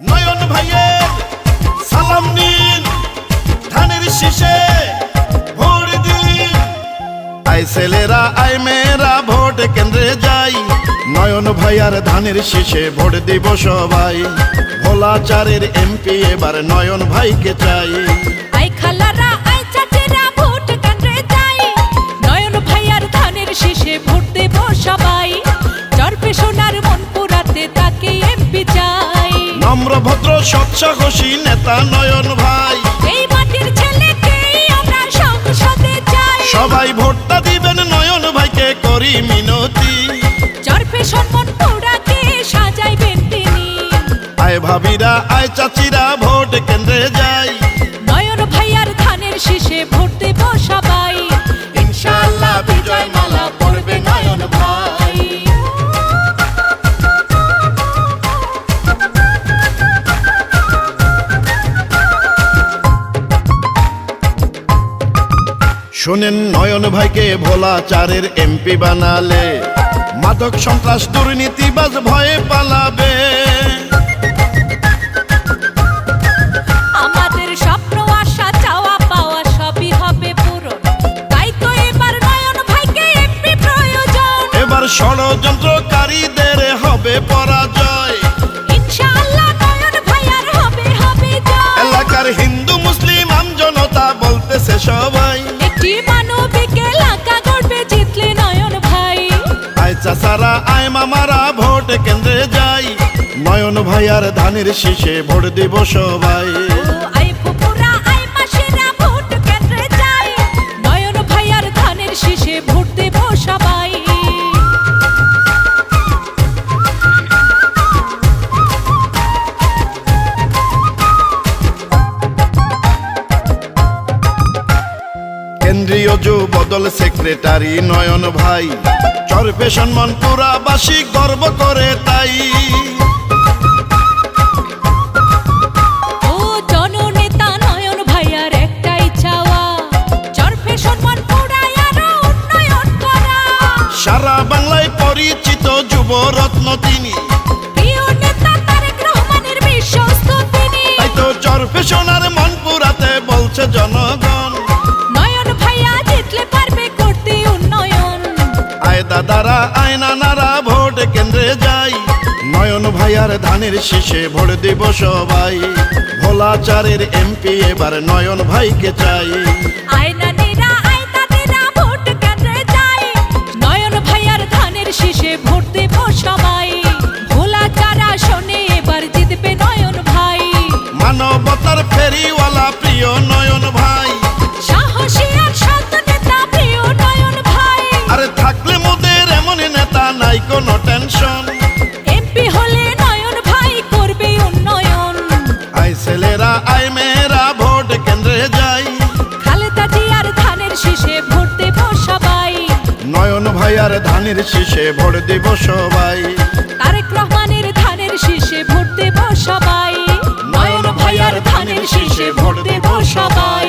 নয়ন ভাইয়ের সালাম নিন, ধানের শীষে ভোট দিন। আই ছেলেরা আই মেয়েরা ভোট কেন্দ্রে যাই, নয়ন ভাইয়ার ধানের শীষে ভোট দিব সবাই। ভোলাচারের এমপি এবার নয়ন ভাইকে চাই। আই খালারা আই চাচেরা ভোট কেন্দ্রে যাই, নয়ন ভাইয়ার ধানের শীষে ভোট দেব সবাই। চরপে সোনার মন পুরাতে তাকে এমপি চাই। নম্র ভদ্র সৎ সাহসী নেতা নয়ন ভাই, এই মাটির ছেলেকেই আমরা সংসদে চাই। সবাই ভোটটা দিবেন নয়ন ভাইকে করি মিনতি। চরপে মন পুরাকে সাজাইবেন তিনি। আয় ভাবিরা আয় চাচিরা ভোট কেন্দ্রে যাই, নয়ন ভাইয়ার ধানের শীষে ভোট দেব সবাই। ইনশাআল্লাহ বিজয় মালা পড়বে নয়ন ভাই। শোনেন নয়ন ভাইকে ভোলাচারের এমপি বানালে, মাদক সন্ত্রাস দুর্নীতিবাজ ভয়ে পালাবে। আমাদের স্বপ্ন আশা চাওয়া পাওয়া সবই হবে পূরণ, তাই তো এবার নয়ন ভাইকে এমপি প্রয়োজন। এবার ষড়যন্ত্রকারীদের হবে পরাজয়, ইনশাআল্লাহ নয়ন ভাইয়ার হবে জয়। এলাকার হিন্দু মুসলিম আমজনতা বলতেছে সবাই, একটি মানবিক এলাকা গড়বে জিতলে নয়ন ভাই। আয় চাচারা আয় মামারা ভোট কেন্দ্রে যাই, নয়ন ভাইয়ার ধানের শীষে ভোট দিব সবাই। ও আই ফুপুরা আই মাসিরা ভোট কেন্দ্রে যাই, নয়ন ভাইয়ার ধানের শীষে ভোট দেব সবাই। কেন্দ্রীয় যুবদল সেক্রেটারি নয়ন ভাই, চরপে সম্মানপুরাবাসী গর্ব করে তাই। ও জননেতা নয়ন ভাইয়ার একটাই চাওয়া, চরপে সম্মানপুরায় আরো উন্নয়ন করা। সারা বাংলায় পরিচিত যুবরত্ন তিনি, প্রিয় নেতা তারেক রহমানের বিশ্বস্ত তিনি। তাই তো চরপে সোনার মন পুরাতে বলছে জনগণ, নয়ন ভাইয়া জিতলে পারবে করতে উন্নয়ন। আয় দাদারা আয় নানারা ভোট কেন্দ্রে যাই, নয়ন ভাইয়ার ধানের শীষে ভোট দিব সবাই। ভোলাচারের এমপি এবার নয়ন ভাইকে চাই। আয় নানীরা আয় দাদিরা ভোট কেন্দ্রে যাই, নয়ন ভাইয়ার ধানের শীষে ভোট দেব সবাই। ভোলাচার আসনে এবার জিতবে নয়ন ভাই। মানবতার ফেরিওয়ালা প্রিয় নয়ন ভাই, সাহসী আর সৎ নেতা প্রিয় নয়ন ভাই। আরে থাকলে মোদের এমন নেতা নাই কোনো টেনশন। এমপি হলে নয়ন ভাই করবে উন্নয়ন। আয় ছেলেরা আয় মেয়েরা ভোট কেন্দ্রে যাই, খালেদা জিয়ার ধানের শীষে ভোট দেব সবাই। নয়ন ভাইয়ার ধানের শীষে ভোট দিব সবাই। তারেক রহমানের ধানের শীষে ভোট দেব সবাই। নয়ন ভাইয়ার ধানের শীষে ভোট দেব সবাই।